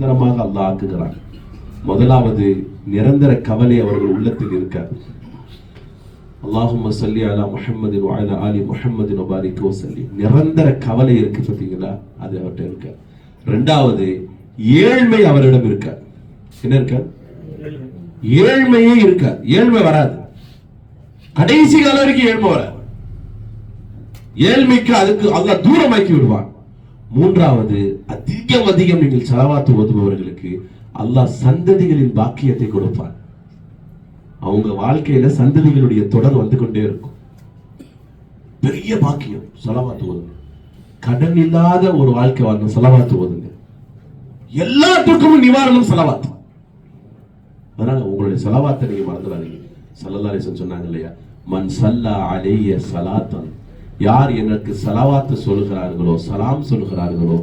நிரந்தரமாக அல்லாஹ் ஆக்குகிறான். முதலாவது நிரந்தர கவலை அவர்கள் உள்ளத்தில் இருக்க. அல்லாஹும்ம ஸல்லி அலா முஹம்மதின் வ அலா ஆலி முஹம்மதின் வ பாரிக் வ ஸல்லிம். நிரந்தர கவலை இருக்கு பார்த்தீங்களா, அது அவர்கிட்ட இருக்க. இரண்டாவது ஏழ்மை அவரிடம் இருக்க. என்ன இருக்க? ஏழ்மையே இருக்க. ஏழ்மை வராது, கடைசி காலம் வரைக்கும் ஏழ்மை வராது. ஏழ்மைக்கு அதுக்கு அல்லாஹ் தூரமாக்கி விடுவான். மூன்றாவது அதிகம் நீங்கள் ஸலவாத் ஓதுபவர்களுக்கு அல்லாஹ் சந்ததிகளின் பாக்கியத்தை கொடுப்பான். அவங்க வாழ்க்கையில சந்ததிகளுடைய தொடர் வந்து கொண்டே இருக்கும். பெரிய பாக்கியம் ஸலவாத் ஓதுங்க. கடன் இல்லாத ஒரு வாழ்க்கை வாழணும், ஸலவாத் ஓதுங்க. எல்லாத்துக்கும் நிவாரணம் ஸலவாத். அதனால உங்களுடைய ஸலவாத்தை நீங்க மறந்துடாதீங்க. ஸல்லல்லாஹு அலைஹி வஸல்லம் சொன்னாங்க இல்லையா, மன் ஸல்லா அலைய ஸலாத்தன், யார் எனக்கு ஸலவாத் சொல்கிறார்களோ, சலாம் சொல்கிறார்களோ,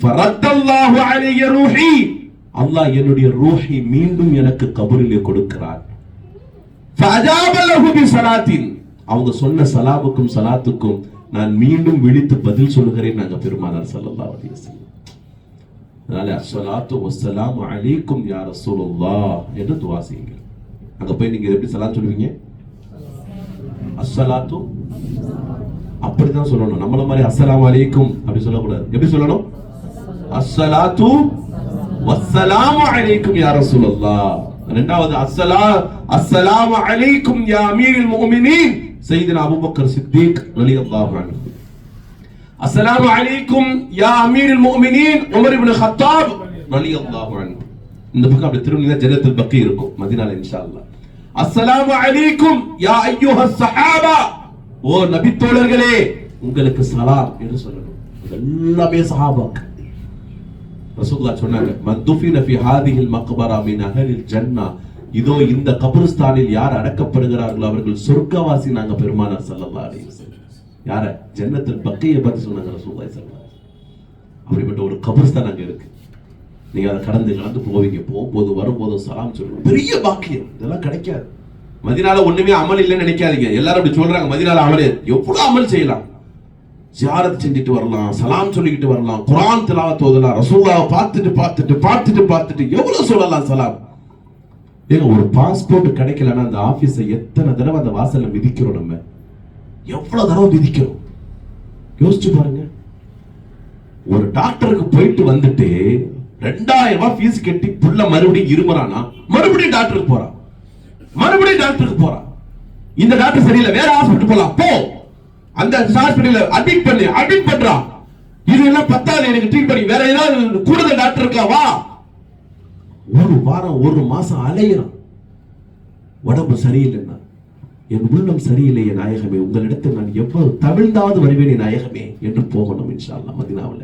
ஃபரத்தல்லாஹு அலைய ரூஹி, அல்லாஹ் என்னுடைய ரூஹை மீண்டும் எனக்கு கபரிலே கொடுக்கிறார். ஃபஅஜாப லஹு பிஸலாத்தின், அவங்க சொன்ன சலாமுக்கும் சலாத்துக்கும் நான் மீண்டும் விழித்து பதில் சொல்கிறேன் நாங்க பெருமானார் ஸல்லல்லாஹு அலைஹி வஸல்லம். அதனால அஸ்ஸலாத்து வஸ்ஸலாமு அலைக்கும் யா ரசூலுல்லாஹ் என்று துஆ செய்யுங்க. அங்க போய் நீங்க எப்படி சலாம் சொல்வீங்க? அஸ்ஸலாத்து அப்படிதான் சொல்லணும். நம்மள மாதிரி அஸ்ஸலாமு அலைக்கும் அப்படி சொல்லக்கூடாது. எப்படி சொல்லணும்? அஸ்ஸலாத்து வஸ்ஸலாமு அலைக்கும் யா ரசூலுல்லாஹ். இரண்டாவது அஸ்ஸலாமு அலைக்கும் யா அமீருல் முஃமினீன் சையதுனா அபூபக்கர் சித்திக் ரலியல்லாஹு அன்ஹு. அஸ்ஸலாமு அலைக்கும் யா அமீருல் முஃமினீன் உமர் இப்னு கத்தாப் ரலியல்லாஹு அன்ஹு. இந்த பக்கம் அப்படி திரும்பினா ஜன்னத்துல் பக்கி இருக்கும் மதீனால இன்ஷாஅல்லாஹ். அஸ்ஸலாமு அலைக்கும் யா அய்யுஹஸ் ஸஹாபா, ஓ நபி தோழர்களே உங்களுக்கு சலாம் என்று சொல்லணும். எல்லாமே சஹாபாக்கள். ரசூலுல்லாஹ் சொன்னாங்க, மன் துஃபின ஃபி ஹாதிஹில் மக்பரா மின் அஹ்லில் ஜன்னah, இதோ இந்த கபர்ஸ்தானில் யார் அடக்கப்படுகிறார்களோ அவர்கள் சொர்க்கவாசி நாங்க பெருமானார் ஸல்லல்லாஹு அலைஹி வஸல்லம். யார? ஜன்னத்துல் பக்கியை பத்தி சொன்னாங்க ரசூலுல்லாஹ் ஸல்லல்லாஹு அலைஹி வஸல்லம். அப்படிப்பட்ட ஒரு கபர்ஸ்தான் அங்க இருக்கு. நீங்க அதை கடந்து போவீங்க. போகும்போது வரும்போது சலாம் சொல்லுங்க. பெரிய பாக்கியம். இதெல்லாம் கிடைக்காது. மதீனால ஒண்ணுமே அமல் இல்லைன்னு நினைக்காதீங்க. எல்லாரும் அப்படி சொல்றாங்க. மதீனால அமல் எவ்வளவு அமல் செய்யலாம். ஜியாரத் செஞ்சுட்டு வரலாம், சலாம் சொல்லிக்கிட்டு வரலாம், குர்ஆன் திலாவத் ஓதலாம், ரசூலுல்லாஹ் பார்த்துட்டு எவ்வளவு சொல்லலாம் சலாம். ஏங்க ஒரு பாஸ்போர்ட் கிடைக்கலன்னா அந்த ஆபீஸை எத்தனை தடவை அந்த வாசல்ல மிதிக்கிறோம். நம்ம எவ்வளவு தடவை மிதிக்கிறோம் யோசிச்சு பாருங்க. ஒரு டாக்டருக்கு போயிட்டு வந்துட்டு 2000 ரூபாய் ஃபீஸ் கட்டி புள்ள மறுபடியும் இருமறானா, மறுபடியும் டாக்டருக்கு போறான், இந்த டாக்டர் சரியில்லை, வேற ஹாஸ்பிட்டல் போலாம், போ அந்த ஹாஸ்பிட்டல்ல அட்மிட் பண்றான். இது எல்லாம் பத்தாது, எனக்கு ட்ரீட் பண்ணி வேற ஏதாவது கூடுதல் டாக்டர் இருக்கா, வா. ஒரு வாரம் ஒரு மாசம் அலையிறான். உடம்பு சரியில்லைன்னா, என் உள்ளம் சரியில்லையே நாயகமே, உங்களிடத்தில் நான் எவ்வளவு தவிழ்ந்தாவது வருவேனே நாயகமே என்று போகணும் இன்ஷா அல்லாஹ். மதீனாவுல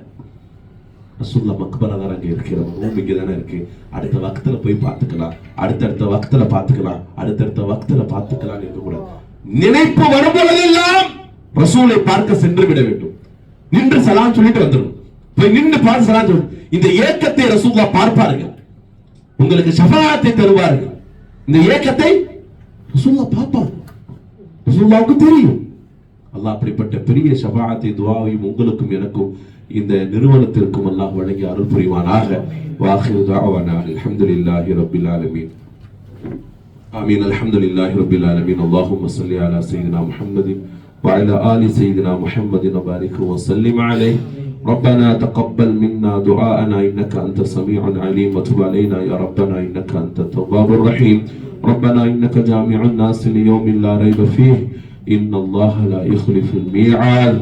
ரசூலுல்லாஹ் மக்பரா தான் அங்க இருக்கிறது, ரூம் இங்க தானே இருக்கு. அடுத்த வக்தல போய் பார்த்துக்கலாம், அடுத்தடுத்த வக்தல பார்த்துக்கலாம் என்று கூட நினைப்பு வரும்போதெல்லாம் ரசூலை பார்க்க சென்று விட வேண்டும். நின்று சலாம் சொல்லிட்டு வந்துடும். போய் நின்று பார்த்து சலாம் சொல்லு. இந்த ஏக்கத்தை ரசூலுல்லாஹ் பார்ப்பார்கள், உங்களுக்கு ஷஃபாஅத்தை தருவார்கள். இந்த ஏக்கத்தை ரசூலுல்லாஹ் பார்ப்பாங்க. ரசூலுல்லாஹ்வுக்கு தெரியும். அல்லாஹ் அப்படிப்பட்ட பெரிய ஷஃபாஅத்தை துஆவையும் உங்களுக்கும் எனக்கும் இந்த நிறுவனத்திற்கும் அல்லாஹ் வழங்கி அருள் புரிவானாக. வாஹிரு தஅவானா அல்ஹம்துலில்லாஹி ரப்பில் ஆலமீன். ஆமீன். அல்ஹம்துலில்லாஹி ரப்பில் ஆலமீன். அல்லாஹும்ம ஸல்லி அலா சய்யிதினா முஹம்மதின் வ அலா ஆலி சய்யிதினா முஹம்மதின் வ பாரிக் வ ஸல்லிம் அலைஹி. ربنا تقبل منا دعاءنا إنك أنت السميع العليم وتب علينا يا ربنا إنك أنت التواب الرحيم. ربنا إنك جامع الناس ليوم لا ريب فيه إن الله لا يخلف الميعاد.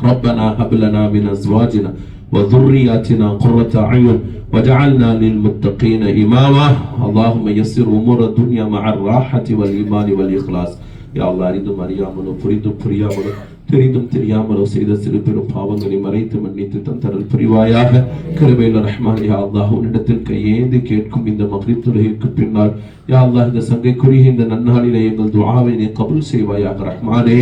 ربنا هب لنا من أزواجنا وذرياتنا قرة أعين وجعلنا للمتقين إماما. اللهم يسر أمور الدنيا مع الراحة والإيمان والإخلاص. يا الله அறிந்தும் அறியாமலோ புரிந்தும் புரியாமலோ தெரிந்தும் தெரியாமலோ செய்த சிறு பெரும் பாவங்களை மறைத்து மன்னித்து தந்தரல் புரிவாயாக. கிருபையுள்ள ரஹ்மான் யா அல்லாஹ், உன்னிடத்தில் கையேந்தி கேட்கும் இந்த மக்ரிப் தொழுகைக்கு பின்னால் யா அல்லாஹ் இந்த சங்கைக்குரிய இந்த நன்னாளிலே எங்கள் துஆவை நீ கபூல் செய்வாயாக ரஹ்மானே.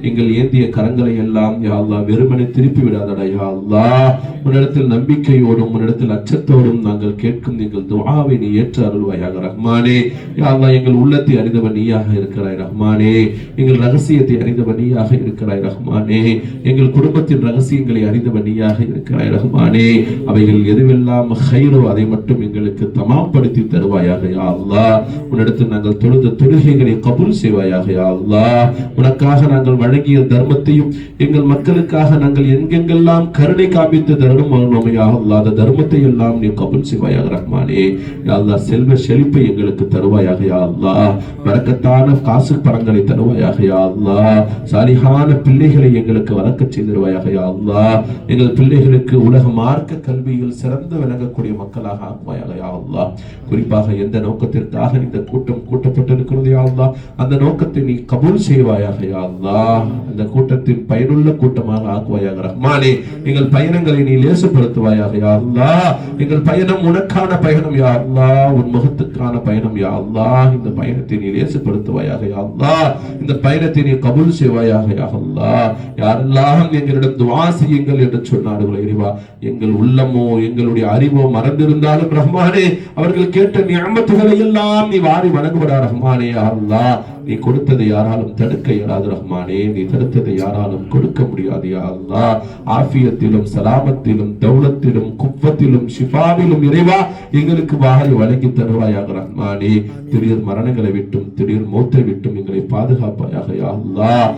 எங்கள் ஏந்திய கரங்களை எல்லாம் யா அல்லாஹ் வெறுமனே திருப்பி விடாதடா யா அல்லாஹ். உன்னிடத்தில் நம்பிக்கையோடும் உன்னிடத்தில் அச்சத்தோடும் நாங்கள் கேட்கும் எங்கள் துஆவை நீ ஏற்று அருள்வாயாக ரஹ்மானே. யா அல்லாஹ் எங்கள் உள்ளத்தை அறிந்தவன் நீயாக இருக்கிறாய் ரஹ்மானே. எங்கள் ரகசியத்தை அறிந்தவன் நீயாக இருக்கிறாய் ரஹ்மானே. ரஹ்மானே. எங்கள் குடும்பத்தின் ரகசியங்களை அறிந்தவன் நீயாக இருக்கிறாய் ரஹ்மானே. அவைகள் எதுவெல்லாம் ஹைரோ அதை மட்டும் எங்களுக்கு தமாம்படுத்தி தருவாயாக யா அல்லாஹ். உன்னிடத்தில் நாங்கள் தொழுத தொழுகைகளை கபூல் செய்வாயாக யா அல்லாஹ். உனக்காக நாங்கள் வழங்கிய தர்மத்தையும் எங்கள் மக்களுக்காக நாங்கள் எங்கெங்கெல்லாம் கருணை காமித்த தர்மம் யா அல்லாஹ், அந்த தர்மத்தை எல்லாம் நீ கபூல் செய்வாயாக ரஹ்மானே. யா அல்லாஹ், செல்வ செழிப்பை எங்களுக்கு தருவாயாக யா அல்லாஹ். பரக்கத்தான காசு பணங்களை தருவாயாக யா அல்லாஹ். சாலிஹான பிள்ளைகளை எங்களுக்கு வளர்க்க செய்திருவாயாக யா அல்லாஹ். எங்கள் பிள்ளைகளுக்கு உலக மார்க்க கல்வியில் சிறந்து விளங்கக்கூடிய மக்களாக ஆக்குவாயாக யா அல்லாஹ். குறிப்பாக எந்த நோக்கத்திற்காக இந்த கூட்டம் கூட்டப்பட்டிருக்கிறது யா அல்லாஹ், அந்த நோக்கத்தை நீ கபூல் செய்வாயாக யா அல்லாஹ். அந்த கூட்டத்தின் பயனுள்ள கூட்டமாக ஆக்குவாயாக ரஹ்மானே. எங்கள் பயணங்களை நீ லேசுப்படுத்துவாயாக யா அல்லாஹ். எங்கள் பயணம் உனக்கான பயணம் யா அல்லாஹ், உன் முகத்துக்கான பயணம் யா அல்லாஹ். இந்த பயணத்தை நீ லேசுப்படுத்துவாயாக யா அல்லாஹ். இந்த பயணத்தை நீ கபூல் செய்வாயாக யா அல்லாஹ். யாரெல்லாம் எங்களிடம் துஆ செய்யுங்கள் என்று சொன்னார்களோ இறைவா, எங்கள் உள்ளமோ எங்களுடைய அறிவோ மறந்திருந்தாலும் ரஹ்மானே, அவர்கள் கேட்ட நிஅமத்துகளை எல்லாம் நீ வாரி வழங்குவடா ரஹ்மானே யா அல்லாஹ். நீ கொடுத்ததை யாராலும் தடுக்க இயலாது ரஹ்மானே. நீ தடுத்ததை யாராலும் கொடுக்க முடியாது யா அல்லாஹ். ஆஃபியத்திலும் சலாமத்திலும் தௌலத்திலும் குவத்திலும் ஷிஃபாவிலும் இறைவா எங்களுக்கு வாரி வழங்கி தருவாயாக ரஹ்மானே. திடீர் மரணங்களை விட்டும் திடீர் மௌத்தை விட்டும் எங்களை பாதுகாப்பாயாக யா அல்லாஹ்.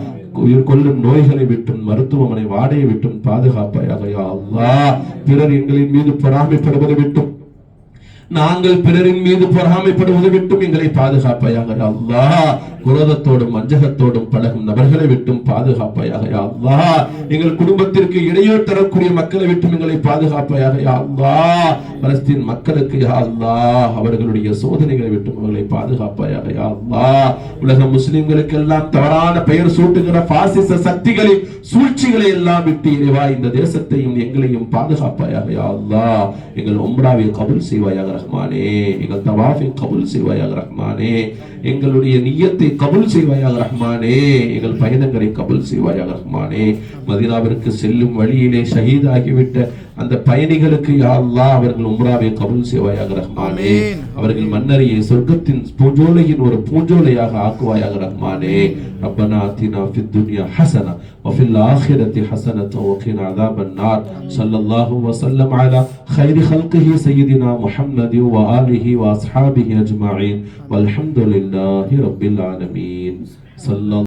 உயிர் கொள்ளும் நோய்களை விட்டும் மருத்துவமனை வாடையை விட்டும் பாதுகாப்பாயாக யா அல்லாஹ். பிறர் எங்களின் மீது பொறாமைப்படுவதை விட்டும் நாங்கள் பிறரின் மீது பொறாமைப்படுவதை விட்டும் எங்களை பாதுகாப்பாயாக யா அல்லாஹ். குரோதத்தோடும் வஞ்சகத்தோடும் பழகும் நபர்களை விட்டும் பாதுகாப்பாயாக யா அல்லாஹ். எங்கள் குடும்பத்திற்கு இடையூறு தரக்கூடிய மக்களை விட்டும் எங்களை பாதுகாப்பாயாக யா அல்லாஹ். பலஸ்தீன் மக்களுக்கு யா அல்லாஹ் அவர்களுடைய சோதனைகளை விட்டும் அவர்களை பாதுகாப்பாயாக யா அல்லாஹ். உலக முஸ்லிம்களுக்கு எல்லாம் தவறான பெயர் சூட்டுகிற பாசிச சக்திகளின் சூழ்ச்சிகளை எல்லாம் விட்டு இறைவா இந்த தேசத்தையும் எங்களையும் பாதுகாப்பாயாக யா அல்லாஹ். எங்கள் உம்ராவை கபூல் செய்வாயாக ரஹ்மானே. எங்கள் தவாஃபை கபூல் செய்வாயாக ரஹ்மானே. எங்களுடைய நிய்யத்தை கபூல் செய்வாயாக ரஹ்மானே. எங்கள் பயணங்களை கபூல் செய்வாயாக ரஹ்மானே. மதீனாவிற்கு செல்லும் வழியிலே ஷஹீதாகிவிட்ட அந்த பயணிகளுக்கு யா அல்லாஹ் அவர்கள் உம்ராவை கபூல் செய்வாயாக ரஹ்மானே. அவர்கள் மன்னரையை சொர்க்கத்தின் பூஞ்சோலையின் ஒரு பூஞ்சோலையாக ஆக்குவாயாக ரஹ்மானே. ரப்பனா ஆத்தினா ஃபித் துன்யா ஹஸனா وفي الآخرة حسنة وقنا عذاب النار. صلى الله وسلم على خير خلقه سيدنا محمد وآله وأصحابه أجمعين والحمد لله رب العالمين. صلى